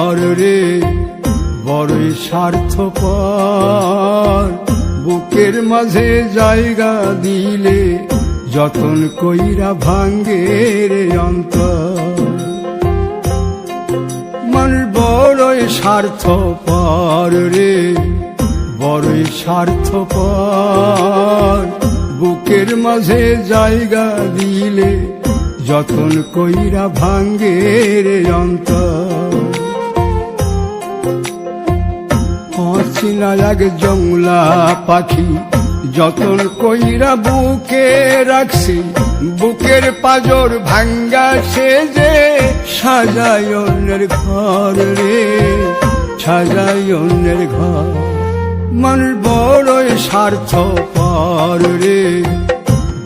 পর রে বড়ই স্বার্থপর, বুকের মাঝে জায়গা দিলে যতন কইরা ভাঙ্গে রে অন্তর। মানুষ বড়ই স্বার্থপর রে বড়ই স্বার্থপর, বুকের মাঝে জায়গা দিলে যতন কইরা ভাঙ্গে রে অন্তর। অচিনা এক জংলা পাখি যতন কইরা বুকে রাখছি, বুকের পাজর ভাঙ্গা সে যে সাজায় অন্যের ঘর রে সাজায় অন্যের ঘর। মানুষ বড়ই স্বার্থপর রে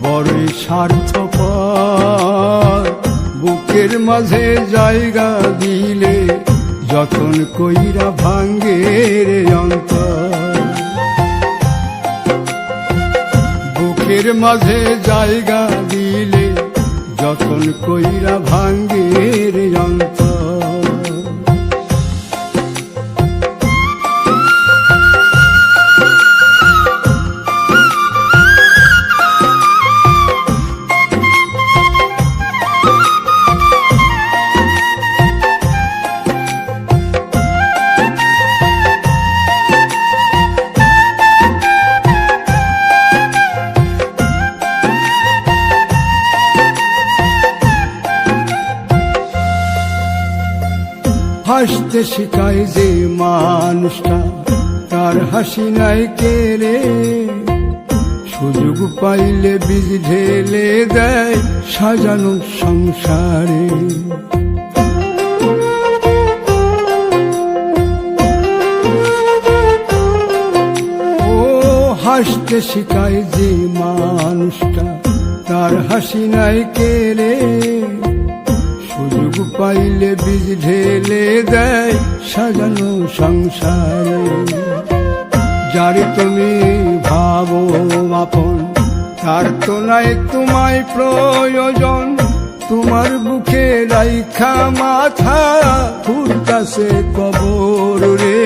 বড়ই স্বার্থপর, বুকের মাঝে জায়গা দিলে যতন কইরা ভাঙ্গে রে অন্তর। বুকের মাঝে জায়গা দিলে যতন কইরা ভাঙ্গে রে অন্তর। হাসতে শিখায় যে মানুষটা তার হাসি নাই কেড়ে, সুযোগ পাইলে বীজ ঢেলে দেয় সাজানো সংসারে। ও হাসতে শিখায় যে মানুষটা তার হাসি নাই কেড়ে, সুযোগ পাইলে বীজ ঢেলে দেয় সাজানো সংসারে। যারে তুমি ভাবো আপন তার তো নাই তোমায় প্রয়োজন, তোমার বুকে রাইখা মাথা ফুলতাছে কবর রে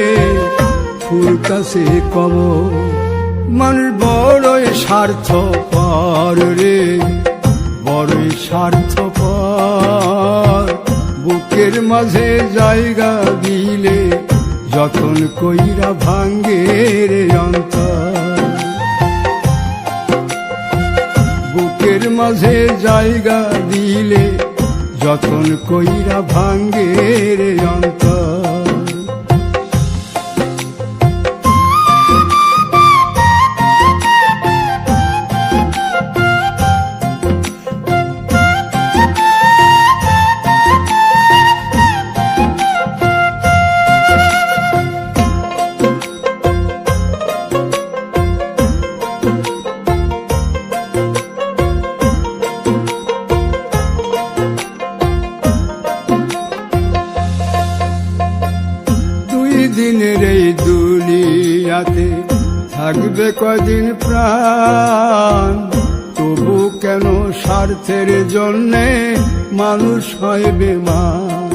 ফুলতাছে কবর। মানুষ বড়ই স্বার্থপর রে বড়ই স্বার্থপর, বুকের মাঝে জায়গা দিলে যতন কইরা ভাঙ্গে রে অন্তর। বুকের মাঝে জায়গা দিলে যতন কইরা ভাঙ্গে রে অন্তর। দিনের এই দুনিয়াতে থাকবে কদিন প্রাণ, তবু কেন স্বার্থের জন্যে মানুষ হয় বেমান।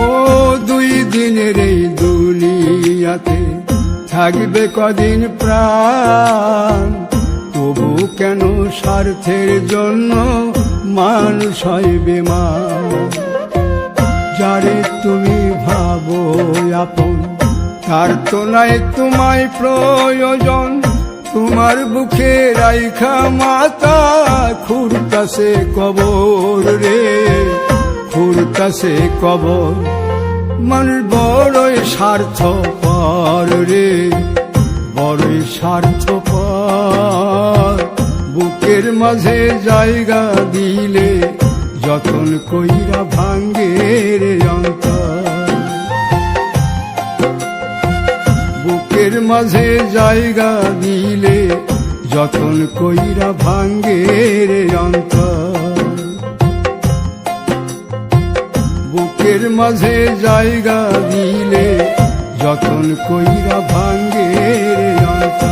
ও দুই দিনের এই দুনিয়াতে থাকবে কদিন প্রাণ, তবু কেন স্বার্থের জন্য মানুষ হয় বেমান। যারে তুমি ভাবো আপন তার তো নাই তোমায় প্রয়োজন, তোমার বুকে রাইখা মাথা খুঁড়তাছে কবর রে খুঁড়তাছে কবর। মানুষ বড়ই স্বার্থপর রে বড়ই স্বার্থপর, বুকের মাঝে জায়গা দিলে যতন কইরা ভাঙ্গে রে অন্তর। বুকের মাঝে জায়গা দিলে যতন কইরা ভাঙ্গে রে অন্তর। বুকের মাঝে জায়গা দিলে যতন কইরা ভাঙ্গে রে অন্তর।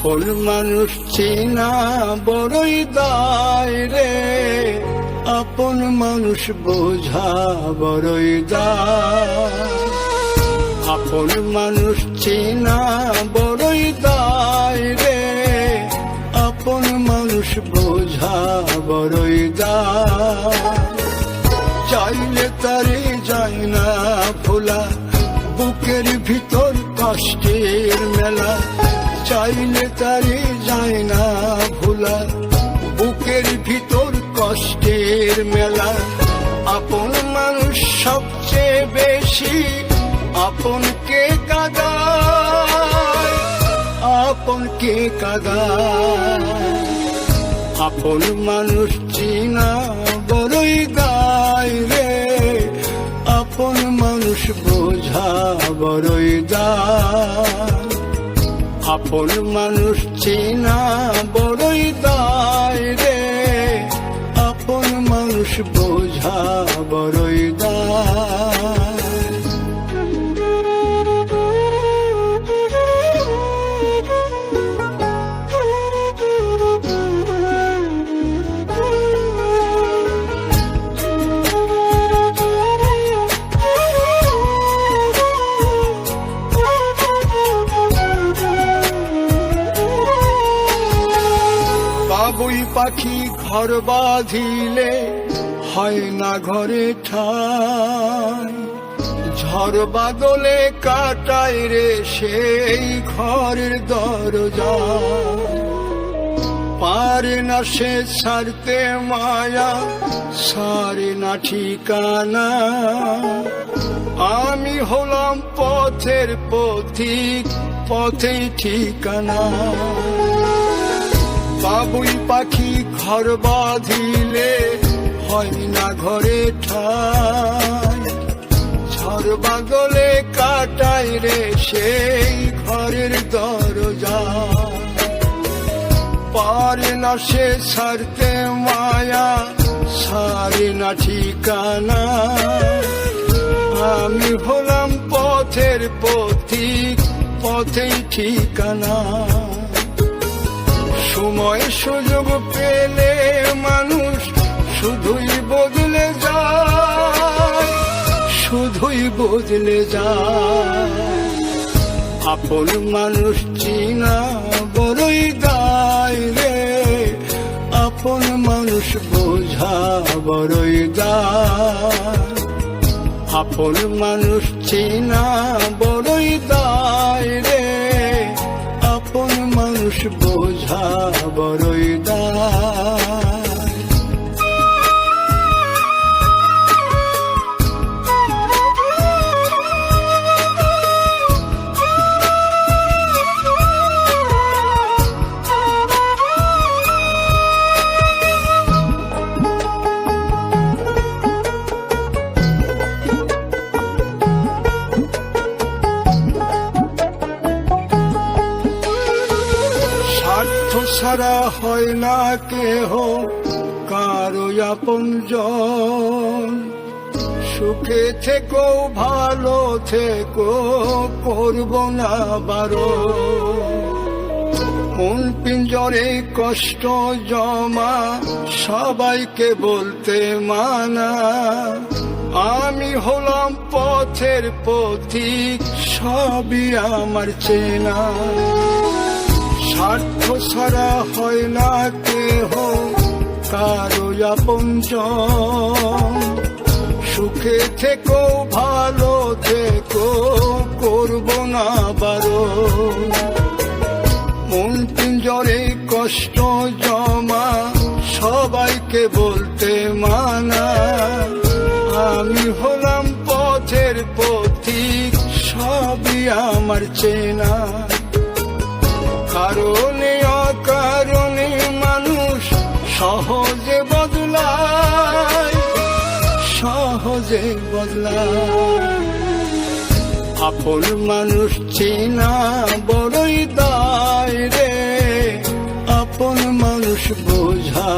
আপন মানুষ চেনা বড়ই দায় রে, আপন মানুষ বোঝা বড়ই দায়। আপন মানুষ চেনা বড়ই দায় রে, আপন মানুষ বোঝা বড়ই দায়। চাইলে তারে যায় না ভোলা, বুকের ভিতর কষ্টের মেলা। চাইলে তারে যায় না ভোলা, বুকের ভিতর কষ্টের মেলা। আপন মানুষ সবচেয়ে বেশি আপনকে কাঁদায়, আপনকে কাঁদায়। আপন মানুষ চিনা বড়ই দায় রে, আপন মানুষ বোঝা বড়ই দায়। আপন মানুষ চেনা বড়ই দায় রে, আপন মানুষ বোঝা বড়ই দায়। বাবুই পাখি ঘর বাঁধিলে হয় না ঘরে ঠাই, ঝড় বাদলে কাটায় রে সেই ঘরের দরজা। পারে না সে ছাড়তে মায়া, সারে না ঠিকানা। আমি হলাম পথের পথিক, পথেই ঠিকানা। বাবুই পাখি ঘর বাঁধিলে হয় না ঘরে ঠাই, ঝড় বাদলে কাটায় রে সেই ঘরের দরজা। পারে না সে ছাড়তে মায়া, সারে না ঠিকানা। আমি হলাম পথের পথিক, পথেই ঠিকানা। সময় সুযোগ পেলে মানুষ শুধুই বদলে যায়, শুধুই বদলে যায়। আপন মানুষ চিনা বড়ই দায় রে, আপন মানুষ বোঝা বড়ই দায়। আপন মানুষ চিনা বড়ই দায় রে, আপন মানুষ বোঝা বড়ই দায়। ছাড়া হয় না কেহ কারো আপনজন, সুখে থেকো ভালো থেকো করব না বারণ। মন পিঞ্জরে কষ্ট জমা সবাইকে বলতে মানা। আমি হলাম পথের পথিক, সবই আমার চেনা। স্বার্থ ছাড়া হয় না কেহ কারো আপনজন, সুখে থেকো ভালো থেকো করব না বারণ। মন পিঞ্জরে কষ্ট জমা সবাইকে বলতে মানা। আমি হলাম পথের পথিক, সবই আমার চেনা। কারণে অকারণে মানুষ সহজে বদলায়, সহজে বদলায়। আপন মানুষ চেনা বড়ই দায় রে, আপন মানুষ বোঝা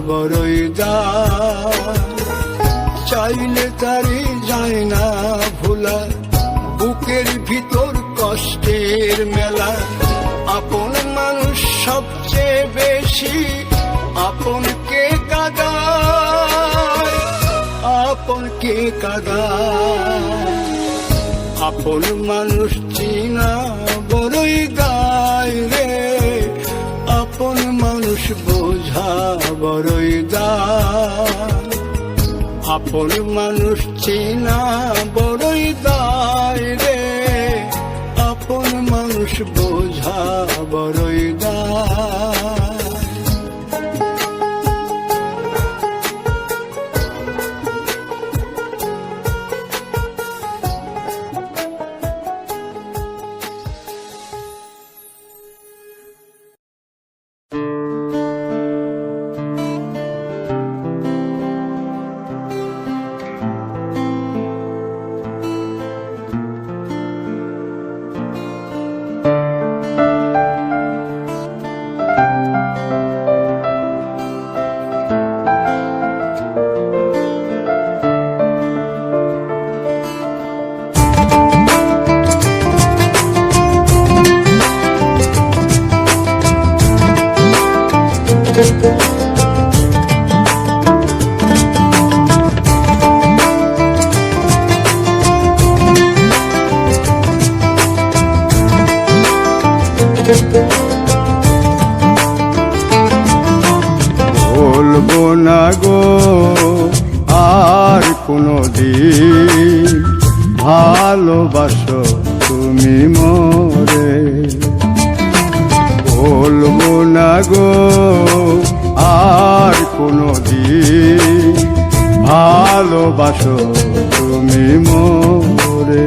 বড়ই দায়। চাইলে তারে যায় না ভোলা, বুকের ভিতর কষ্টের মেলা। আপন মানুষ সবচেয়ে বেশি আপনকে কাঁদায়, আপনকে কাঁদায়। আপন মানুষ চিনা বড়ই দায় রে, আপন মানুষ বোঝা বড়ই দায়। আপন মানুষ চিনা বড়ই দায় রে, আপন মানুষ বোঝা বড়ই দায়। বলবো না গো আর কোনদিন ভালোবাসো তুমি মোরে। বলবো না গো আর কোনদিন ভালোবাসো তুমি মোরে।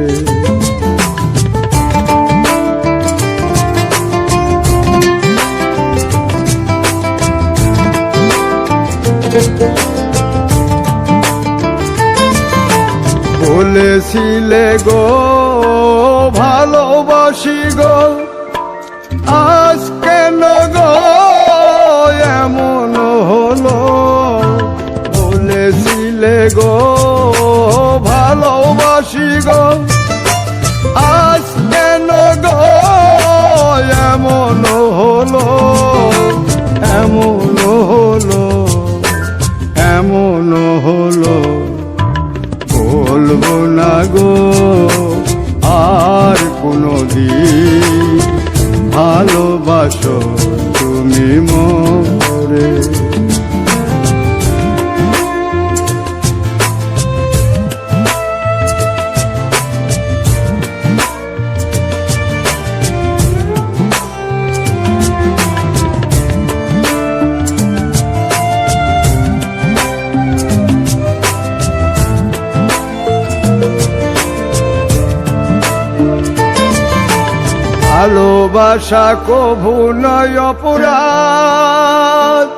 বলেছিলে গো ভালোবাসি গো, আজ কেন গো এমন হলো। বলেছিলে গো ভালোবাসি গো, আজ কেন গো এমন হলো, এমন হলো, এমন হলো। বলবো না গো আর কোনদিন ভালোবাসো তুমি মোরে। ভালোবাসা কভু নয় অপরাধ,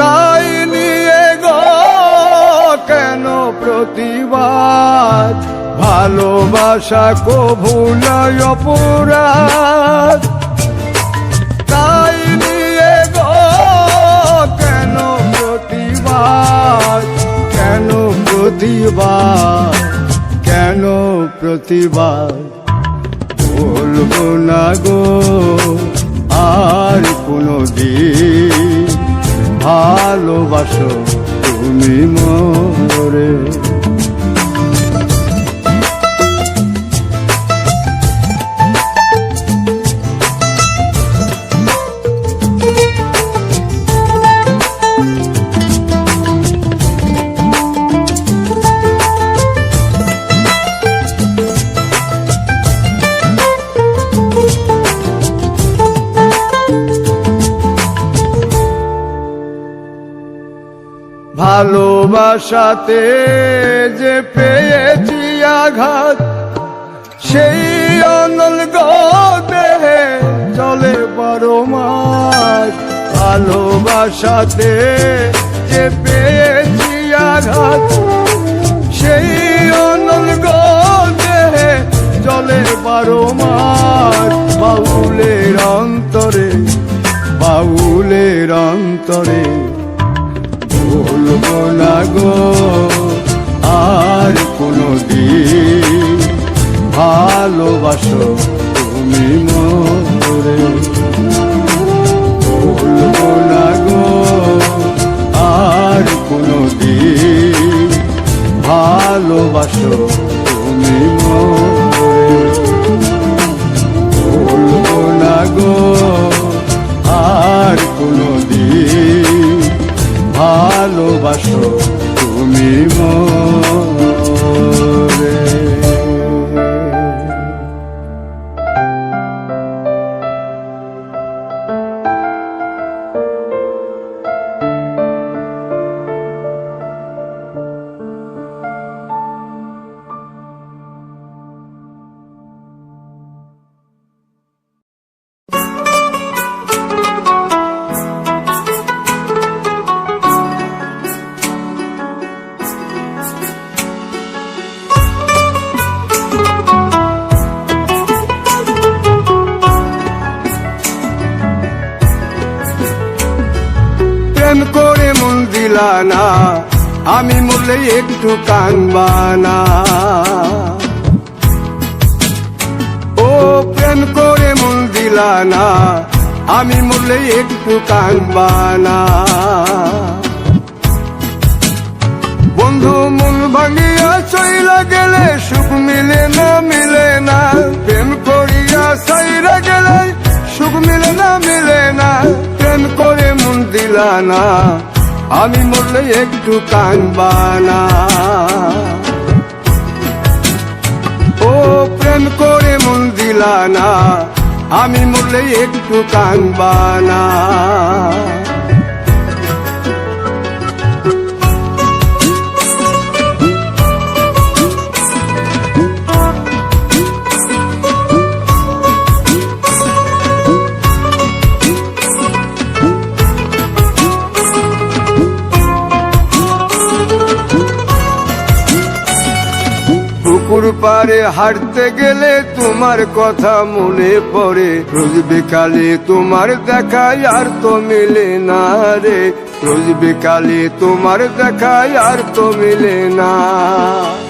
তাই নিয়ে গো কেন প্রতিবাদ। ভালোবাসা কভু নয় অপরাধ, তাই নিয়ে গো কেন প্রতিবাদ, কেন প্রতিবাদ, কেন প্রতিবাদ। বলবো না গো আর কোনদিন ভালোবাসো তুমি মোরে। ভালোবাসাতে যে পেয়েছি আঘাত, সেই অনল গো দেহে চলে 12 মাস। ভালোবাসাতে যে পেয়েছি আঘাত, সেই অনল গো দেহে চলে 12 মাস। বাউলের অন্তরে, বাউলের অন্তরে। বলবো না গো আর কোনদিন ভালোবাসো তুমি মোরে। ভালোবাসো তুমি মোরে, বলবো না গো আর কোনদিন ভালোবাসো তুমি মোরে। প্রেম করে মন দিলা না, আমি মরলে একটু কানবা না। ও প্রেম করে মন দিলা না, আমি মরলে একটু কানবা না। বন্ধু মন ভাঙিয়া চইলা গেলে সুখ মিলে না, মিলে না। প্রেম করিয়া সাইরা গেলে সুখ মিলে না, মিলে না। প্রেম করে মন দিলা না, আমি মরলে একটু কানবা না। ও প্রেম করে মন দিলা না, আমি মরলে একটু কানবা না। পুকুর পাড়ে হাঁটতে গেলে তোমার কথা মনে পড়ে, রোজ বিকালে তোমার দেখায় আর তো মিলে না রে। রোজ বিকালে তোমার দেখায় আর তো মিলে না।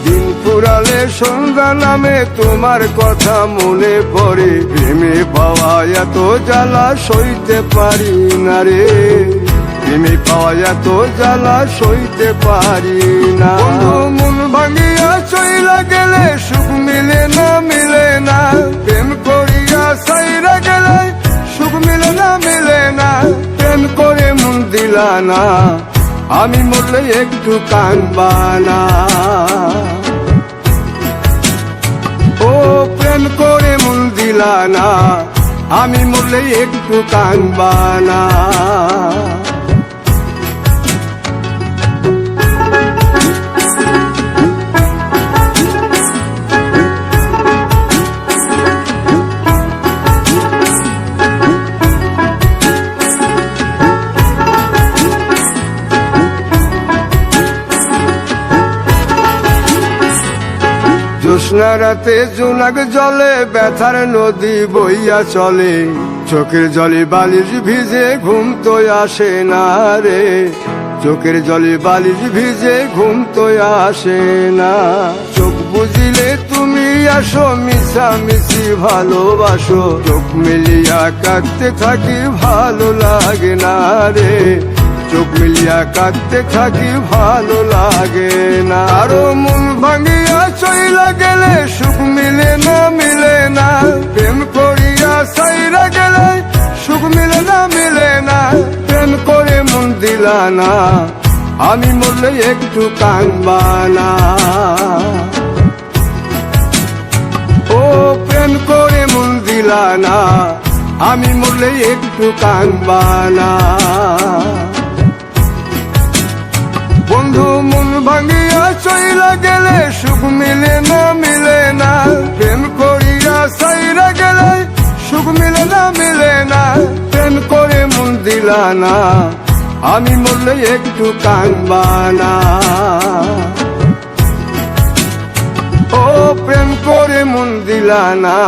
দিন ফুরালে সন্ধ্যা নামে তোমার কথা মনে পড়ে, প্রেমে পাওয়া এত জ্বালা সইতে পারি না রে। প্রেমে পাওয়া এত জ্বালা সইতে পারি না। মন ভাঙিয়া চইলা গেলে সুখ মিলে না, মিলে না। প্রেম করিয়া সাইরা গেলে সুখ মিলে না, মিলে না। প্রেম করে মন দিলা না, আমি মরলে একটু কানবা না। ও প্রেম করে মন দিলা না, আমি মরলে একটু কানবা না। জ্যোৎস্না রাতে জোনাক জলে ব্যথার নদী বইয়া চলে, চোখের জলে বালিশ ভিজে ঘুম তো আসে না রে। চোখের জলে বালিশ ভিজে ঘুম তো আসে না। চোখ বুঝিলে তুমি আসো, মিশামিশি ভালোবাসো। চোখ মিলিয়া কাঁদতে থাকি ভালো লাগে না রে। চোখ মিলিয়া কাঁদতে থাকি ভালো লাগে না। আরো মন ভাঙিয়া চইলা গেলে সুখ মিলে না, মিলে না। প্রেম করিয়া সাইরা গেলে সুখ মিলে না, মিলে না। প্রেম করে মন দিলা না, আমি মরলে একটু কানবা না। ও প্রেম করে মন দিলা না, আমি মরলে একটু কানবা না। বন্ধু মন ভাঙিয়া চইলা গেলে সুখ মিলে না, মিলে না। প্রেম করিয়া সাইরা গেলে সুখ মিলে না, মিলে না। প্রেম করে মন দিলা না, আমি মরলে একটু কানবা না। ও প্রেম করে মন দিলা না,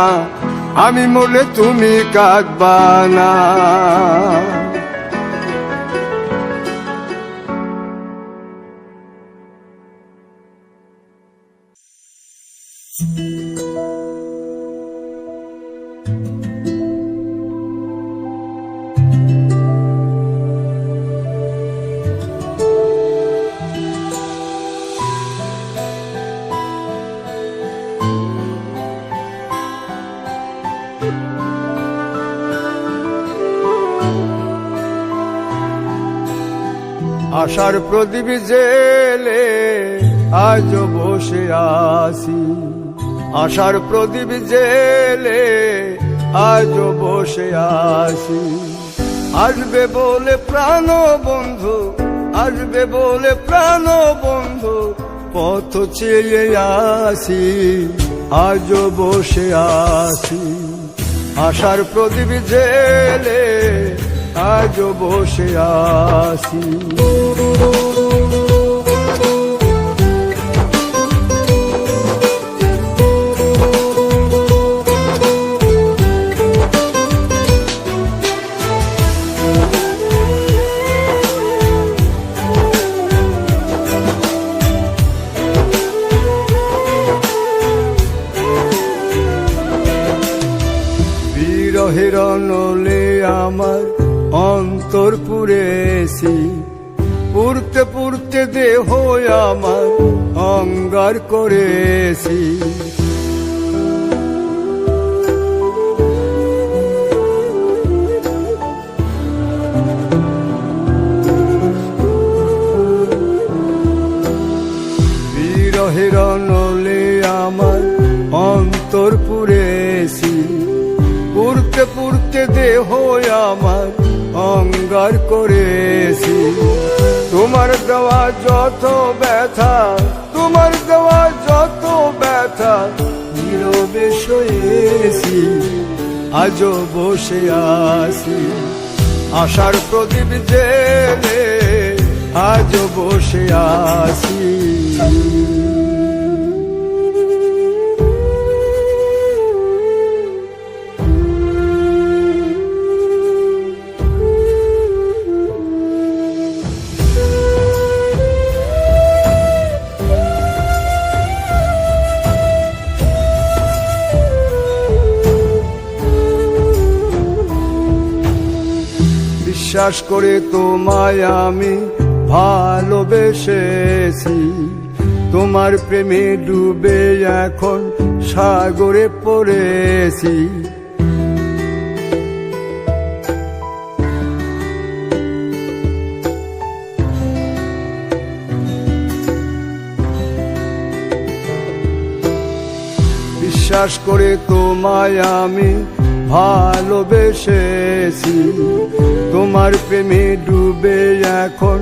আমি মরলে তুমি কাঁদবা না। আশার প্রদীপ জেলে আজ বসে আছি, আশার প্রদীপ জেলে আজ বসে আছি। আসবে বলে প্রাণ বন্ধু, আসবে বলে প্রাণ বন্ধু, পথ চেয়ে আসি, আজ বসে আছি। আশার প্রদীপ জেলে আজ বসে আছি। বিরহের নলে আমার অন্তর পুড়েছি, পুড়তে পুড়তে দেহ আমার অঙ্গার করেছি। বিরহের নলে আমার অন্তর পুড়েছি, পুড়তে পুড়তে দেহ আমার অঙ্গার করেছি। তোমার দেওয়া যত ব্যথা, তোমার দেওয়া যত ব্যথা, নীরবে সয়েছি, আজও বসে আছি। আশার প্রদীপ জেলে আজও বসে আছি। বিশ্বাস করে তোমায় আমি ভালোবেসেছি, তোমার প্রেমে ডুবে এখন সাগরে পড়েছি। বিশ্বাস করে তোমায় আমি ভালোবেসেছি, তোমার প্রেমে ডুবে এখন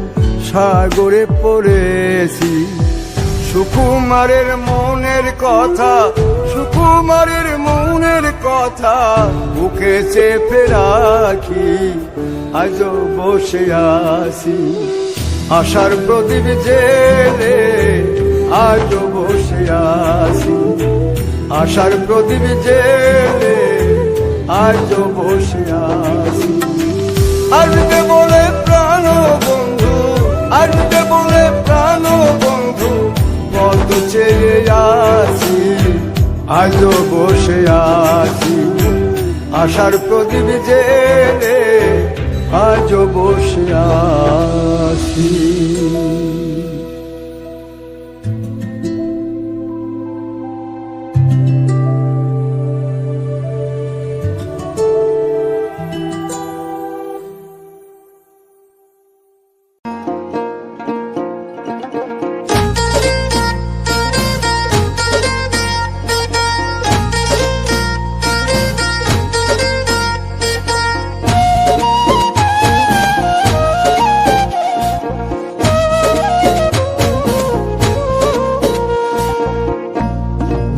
সাগরে পড়েছি। সুকুমারের মনের কথা, সুকুমারের মনের কথা বুকে চেপে রাখি, আজও বসে আছি। আশার প্রদীপ জেলে আজও বসে আছি, আশার প্রদীপ জেলে আজও বসে আছি। আসবে বলে প্রাণ বন্ধু, আসবে বলে প্রাণ বন্ধু, পথ চেয়ে আছি, আজও বসে আছি। আশার প্রদীপ জেলে আজও বসে আছি।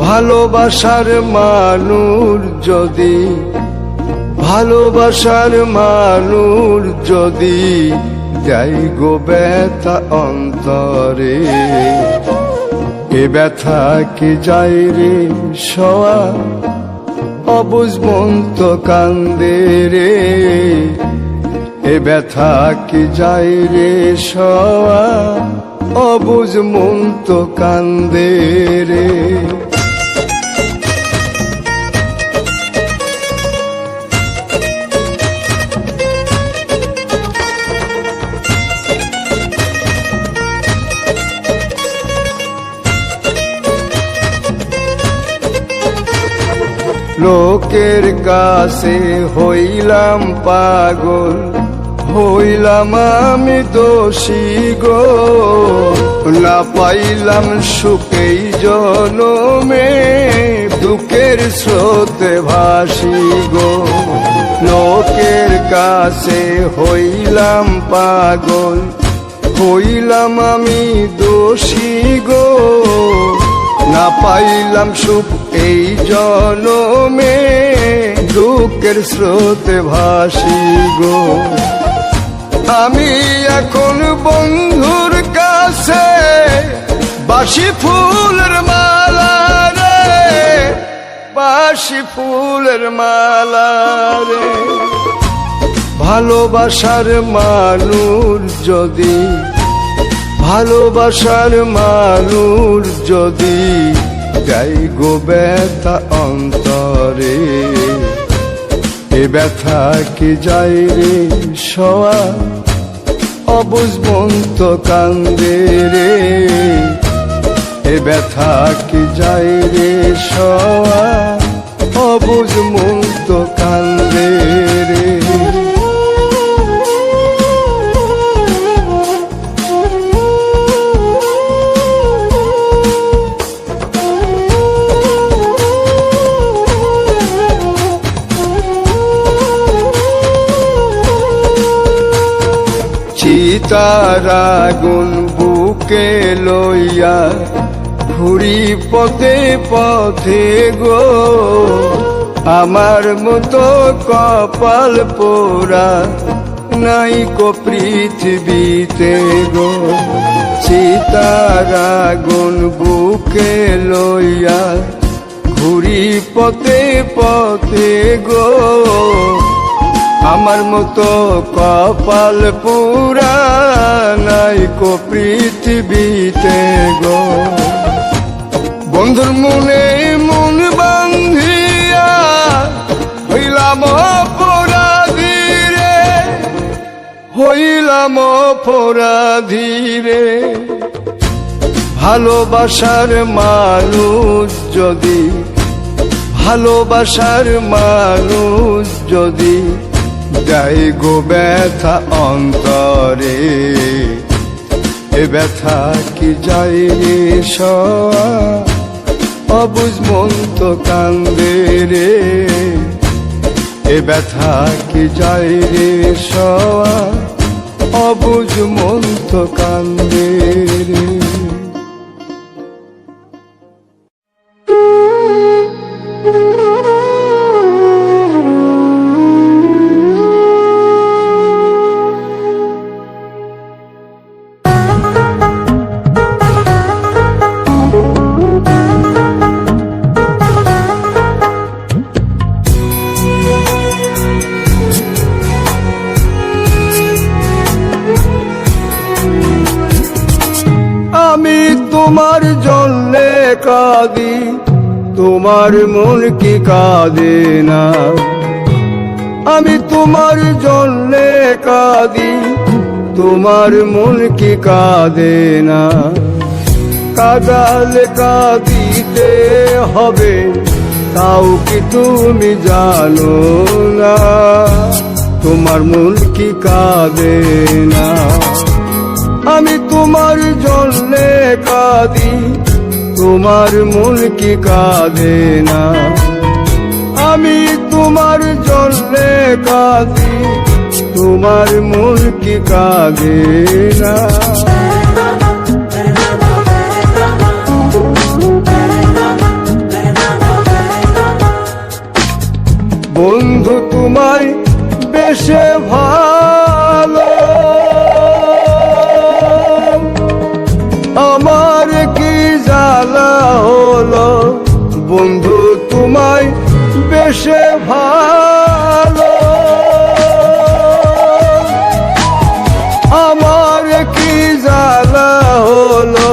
ভালোবাসার মানুষ যদি, ভালোবাসার মানুষ যদি দেয় গো ব্যথা অন্তরে, এ ব্যথা কি যায় রে সওয়া, অবুঝ মন তো কান্দে রে। এ ব্যথা কি যায় রে সওয়া, অবুঝ মন তো কান্দে রে। লোকের কাছে হইলাম পাগল, হইলাম আমি দোষী গো, না পাইলাম সুখেই জনমে, দুঃখের স্রোতে ভাসি গো। লোকের কাছে হইলাম পাগল, হইলাম আমি দোষী গো, না পাইলাম সুখ এই জনমে, দুঃখের স্রোতে ভাসি গো। আমি এখন বন্ধুর কাছে বাসি ফুলের মালা রে, বাসি ফুলের মালা রে। ভালোবাসার মানুষ যদি, ভালোবাসার মানুষ যদি যাই গো ব্যথা অন্তরে, এ ব্যথা কি যাই রে সওয়া, অবুঝ মন তো কান্দে রে। এ ব্যথা কি যাই রে সওয়া, অবুঝ মন তো কান্দে রে। চিতার আগুন বুকে লইয়া ঘুরি পথে পথে গো, আমার মতো কপাল পোড়া নাই কো পৃথিবীতে গো। চিতার আগুন বুকে লইয়া ঘুরি পথে পথে গো, আমার মতো কপাল পুরা নাই কো পৃথিবীতে গো। বন্ধুর মনে মন বান্ধিয়া হইলাম অপরাধী রে, হইলাম অপরাধী রে। ভালোবাসার মানুষ যদি, ভালোবাসার মানুষ যদি যাই গো ব্যথা অন্তরে, এ ব্যথা কি যাই রে সওয়া, অবুঝ মন তো কান্দে রে। এ ব্যথা কি যাই রে সওয়া, অবুঝ মন তো কান্দে রে। আমি তোমার জন্যে কাঁদি, তোমার মন কি কাঁদে না। আমি তোমার জন্যে কাঁদি, তোমার মন কি কাঁদে না। কাঁদালে কাঁদিতে হবে, তাও কি তুমি জানো না, তোমার মন কি কাঁদে না। আমি তোমার জন্যে কাঁদি, তোমার মন কি কাঁদে না। আমি তোমার জন্যে কাঁদি, তোমার মন কি কাঁদে না। বন্ধু তোমায় বেশে ভালো, আমার কি জ্বালা হলো। বন্ধু তোমায় বেশে ভালো, আমার কি জ্বালা হলো।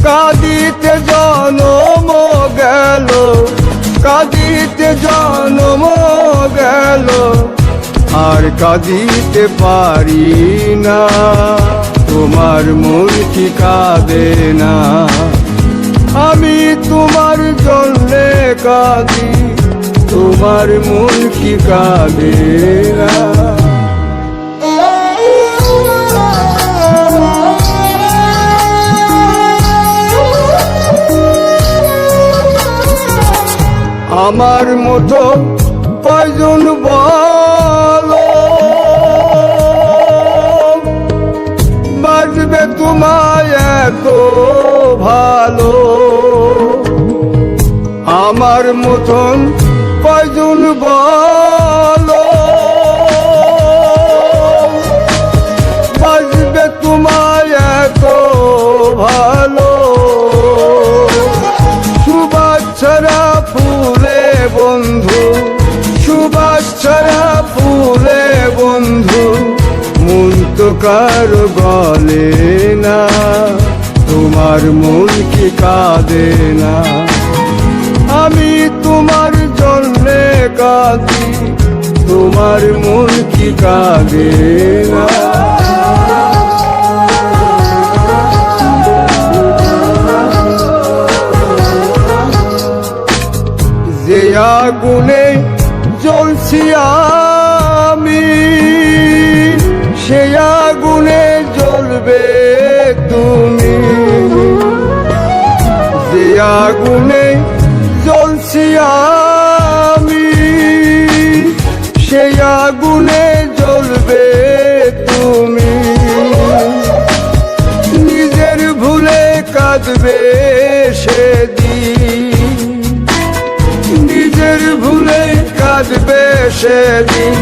কাঁদিতে জনম গেল, কাঁদিতে জনম গেল, আর কাঁদিতে পারি না। তোমার মন কি কাঁদে না। আমি তোমার জন্যে কাঁদি, তোমার মন কি কাঁদে না। আমার মতো কয়জন বলো বাজবে তোমায় এত ভালো, আমার মতন কয়জন বলো বাজবে তোমায় এত ভালো। সুবাচ্ছারা ফুলে বন্ধু, সুবাচ্ছারা ফুলে বন্ধু, মন তো কারো গলে না, তোমার মন কি কাঁদে না? আমি তোমার জন্যে কাঁদি, তোমার মন কি কাঁদে না? যে আগুনে জ্বলছি আমি, সে আগুনে জ্বলবে তুমি। যে আগুনে জ্বলছি আমি, সে আগুনে জ্বলবে তুমি। নিজের ভুলে কাঁদবে সেদিন, নিজের ভুলে কাঁদবে সেদিন,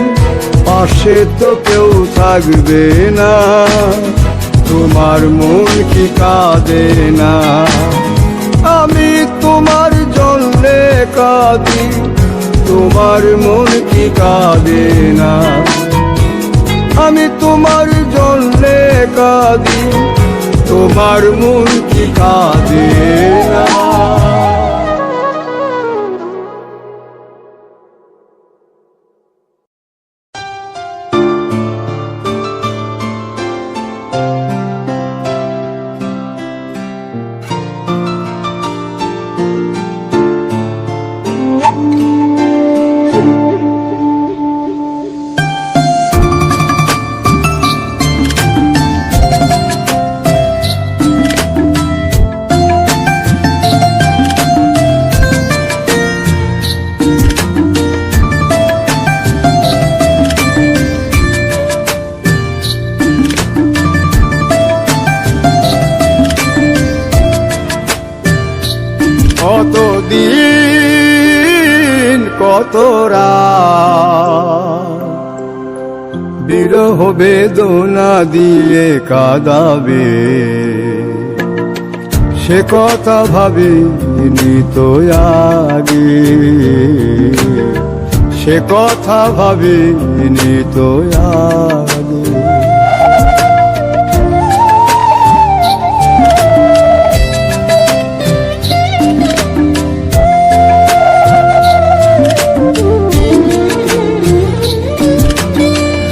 পাশে তো কেউ থাকবে না, তোমার মন কি কাঁদে না? আমি তোমার জন্যে কাঁদি, তোমার মন কি কাঁদে না? আমি তোমার জন্যে কাঁদি, তোমার মন কি কাঁদে না? কতদিন কত রাত বিরহ বেদনা দিয়ে কাঁদাবে, সে কথা ভাবিনি তো আগে, সে কথা ভাবিনি তো আগে।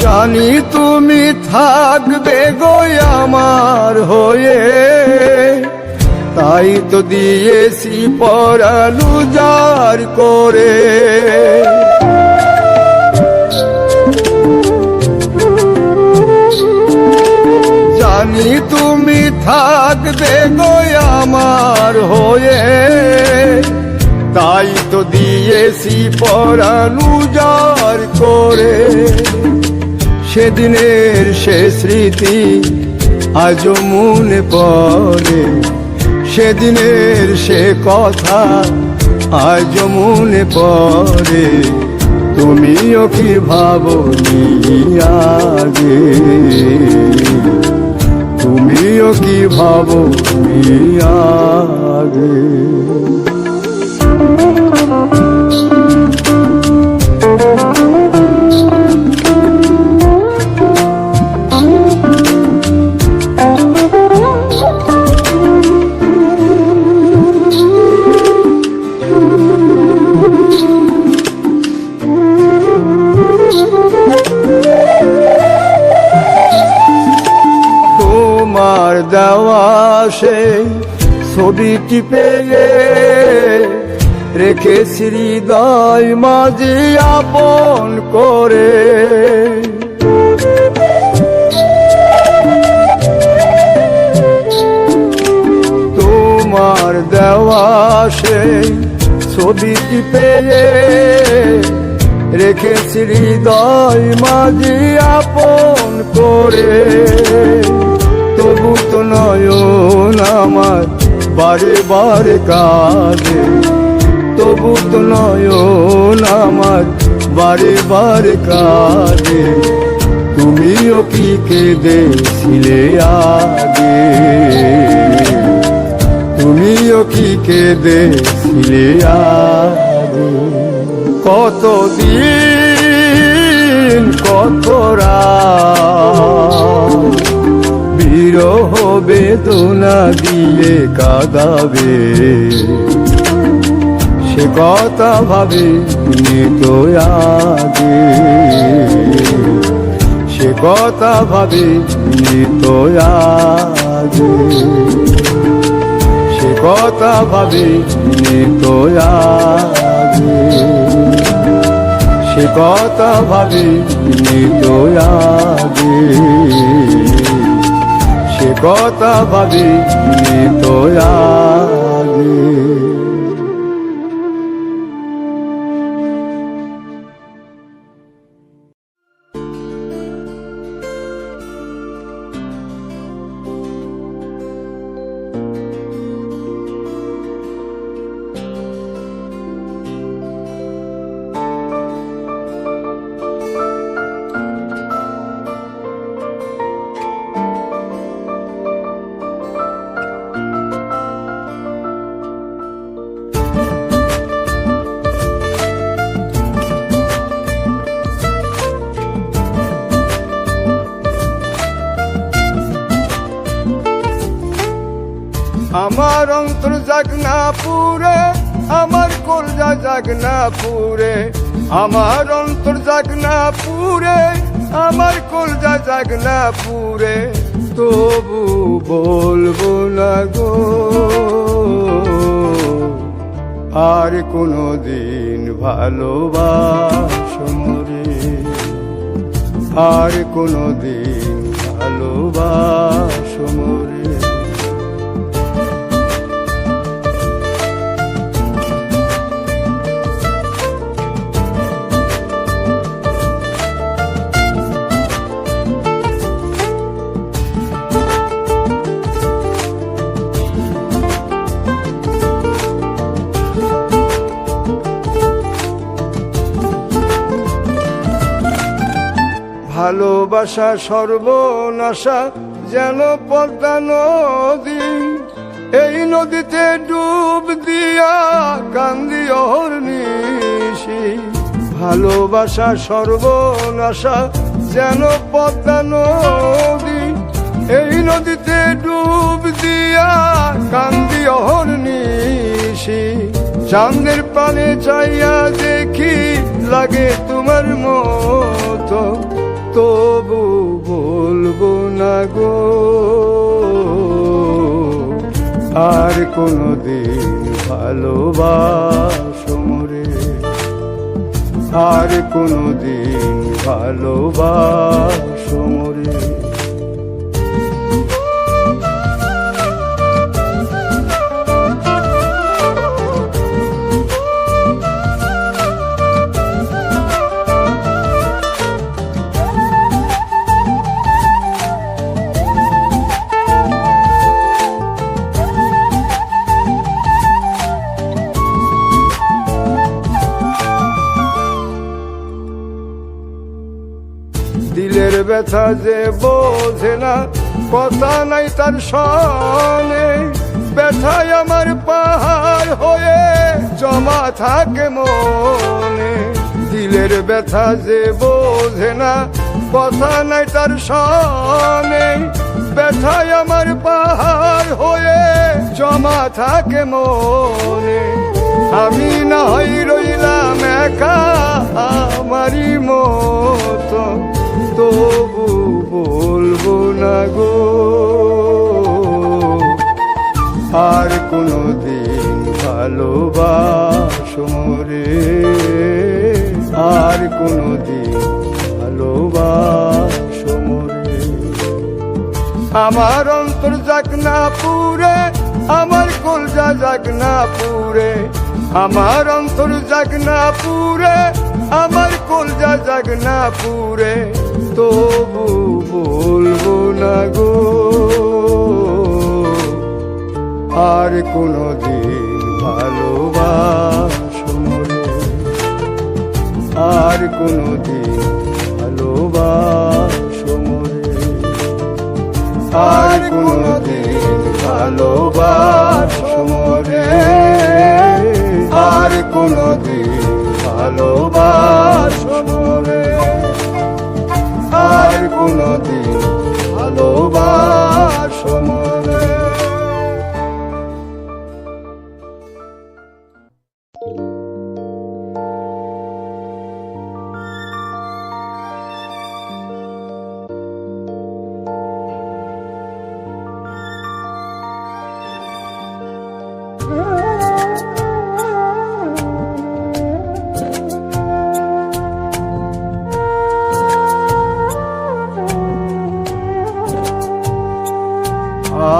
জানি তুমি থাকবে গো আমার হয়ে, তাই তো দিয়েছি পরাণ উজাড় করে। জানি তুমি থাকবে গো আমার হয়ে, তাই তো দিয়েছি পরাণ উজাড় করে। সেদিনের সে স্মৃতি আজও মনে পড়ে, সেদিনের সে কথা আজও মনে পড়ে। তুমিও কি ভাবনি আগে, তুমিও কি ভাবনি আগে? তোমার দেওয়া সেই ছবিটি পেয়ে রেখেছি হৃদয় মাঝে আপন করে। তোমার দেওয়া সেই ছবিটি পেয়ে রেখেছি হৃদয় মাঝি আপন করে। তবু তো নয়ন আমার বারে বারে কাঁদে, তবু তো নয়ন আমার বারে বারে কাঁদে। তুমিও কি কেঁদেছিলে আগে, তুমিও কি কেঁদেছিলে আগে। কতদিন কত রাত বিরহ বেদনা দিয়ে কাঁদাবে, সে কথা ভাবে তো আগে, সে কথা ভাবে তো আগে, সে কথা ভাবে তো আগে, সে কথা ভাবে তো আগে, সে কথা ভাবে তো আগে। আমার অন্তর জাগনা পুরে, আমার কলজা জাগনা পুরে, আমার অন্তর জাগনা পুরে, আমার কলজা জাগনা পুরে। তবু বলবো না গো আর কোনদিন ভালোবাসো মোরে, আর কোনদিন ভালোবাসো মোরে। ভালোবাসা সর্বনাশা যেন পদ্মা নদী, এই নদীতে ডুব দিয়া কান্দি অহর্নিশি। ভালোবাসা সর্বনাশা যেন পদ্মা নদী, এই নদীতে ডুব দিয়া কান্দি অহর্নিশি। চাঁদের পানে চাইয়া দেখি লাগে তোমার মতো, তবু বলবো না গো আর কোনদিন ভালোবাসো মোরে, আর কোনদিন ভালোবাসো মোরে। দিলের ব্যথা যে বোঝে না, কথা নাই তার সনে। ব্যথায় আমার পাহাড় হয়ে জমা থাকে মনে। দিলের ব্যথা যে বোঝে না, কথা নাই তার সনে। ব্যথায় আমার পাহাড় হয়ে জমা থাকে মনে। আমি না হই রইলাম একা আমারই মতো, তবু বলবো না গো আর কোনদিন ভালোবাসো মোরে, আর কোনদিন ভালোবাসো মোরে। আমার অন্তর জাগনা পুরে, আমার কলজা জাগনা পুরে, আমার অন্তর জাগ না পুরে, আমার কলজা জাগ না পুরে, তবু বলবো না গো আর কোনদিন ভালোবাসো মোরে, আর কোনদিন ভালোবাসো মোরে, আর কোনদিন ভালোবাসো মোরে, আর কোনদিন ভালোবাসো মোরে, আর কোনদিন ভালোবাসো মোরে।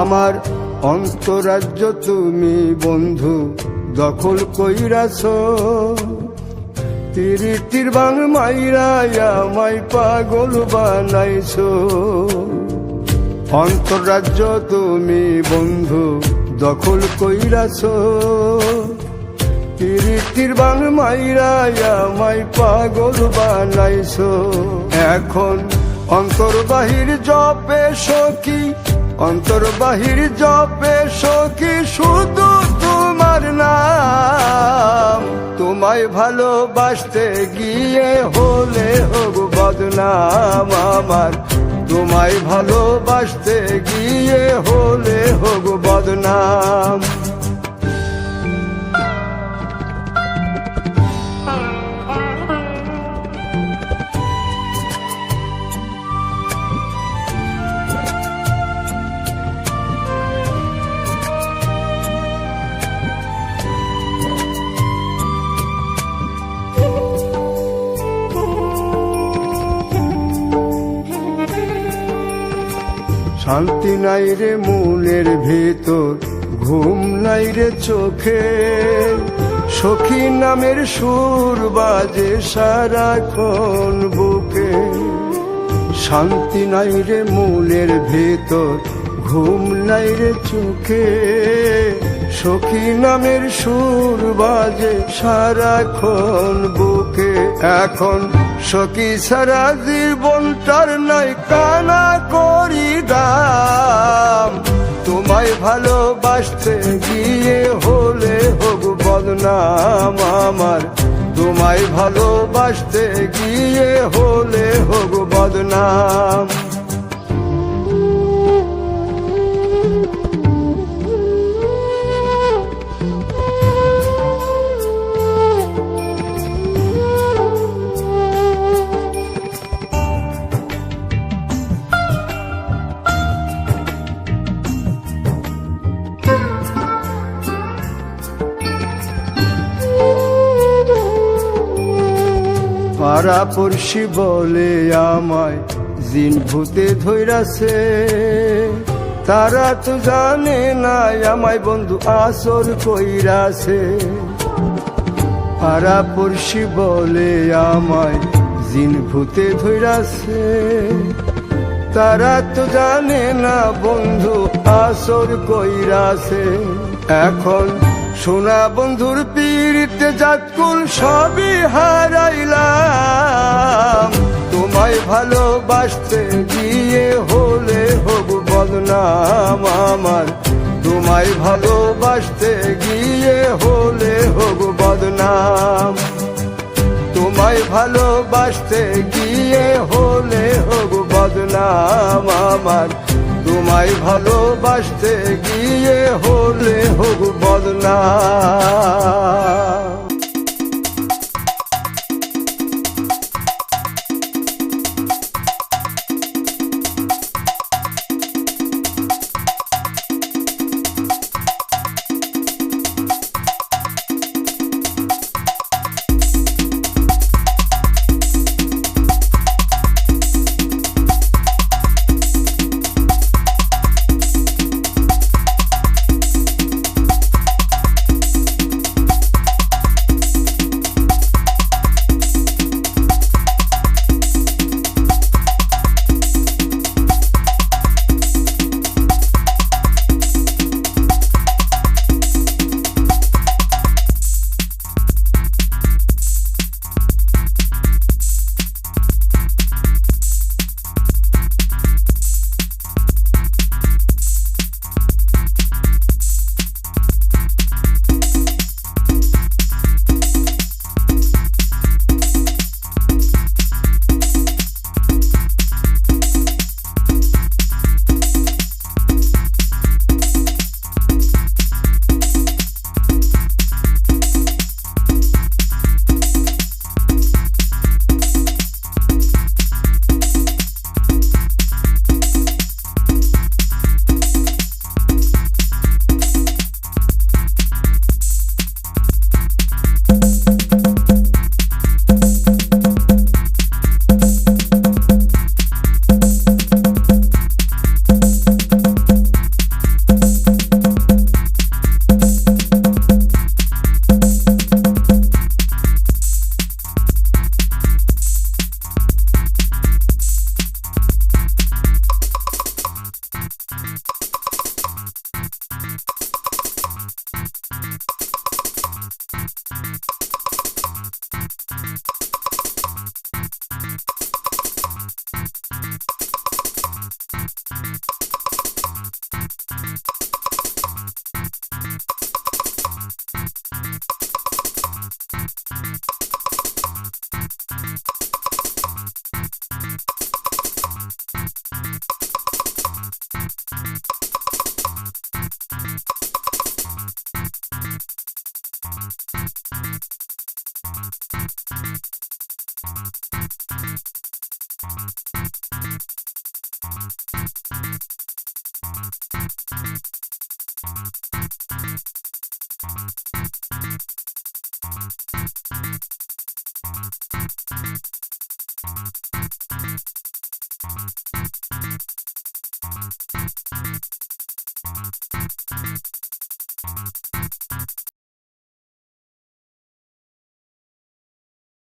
আমার অন্তরাজ্য তুমি বন্ধু দখল কইরাছ, তিরিটির বাং মাইরা আমায় পাগল বানাইছ। অন্তরাজ্য তুমি বন্ধু দখল কইরাছ, তিরিটির বাং মাইরা আমায় পাগল বানাইছ। এখন অন্তর বাহির জপে সখী, অন্তর বাহির জপে সখী শুধু তোমার নাম। তোমায় ভালোবাসতে গিয়ে হলে হোক বদনাম আমার, তোমায় ভালোবাসতে গিয়ে হলে হোক বদনাম। শান্তি নাই রে মনের ভেতর, ঘুম নাই রে চোখে, সখী নামের সুর বাজে সারাক্ষণ বুকে। শান্তি নাই রে মনের ভেতর, ঘুম নাই রে চোখে, সখী নামের সুর বাজে সারাক্ষণ বুকে। এখন সখী সারা জীবনটার নাই কানা করি দাম। তোমায় ভালোবাসতে গিয়ে হলে হোক বদনাম আমার, তোমায় ভালোবাসতে গিয়ে হলে হোক বদনাম। পাড়া পড়শি বলে আমায় জিন ভূতে ধইরাছে, তারা তো জানে না আমায় বন্ধু আসর কইরাছে। পাড়া পড়শি বলে আমায় জিন ভূতে ধইরাছে, তারা তো জানে না বন্ধু আসর কইরাছে। এখন সোনা বন্ধুর পীড়িতে জাতকুল সবই হারাইলাম। তোমায় ভালোবাসতে গিয়ে হলে হোক বদনাম আমার, তোমায় ভালোবাসতে গিয়ে হলে হোক বদনাম। তোমায় ভালোবাসতে গিয়ে হলে হোক বদনাম আমার, তোমায় ভালোবাসতে গিয়ে হলে হোক বদনাম।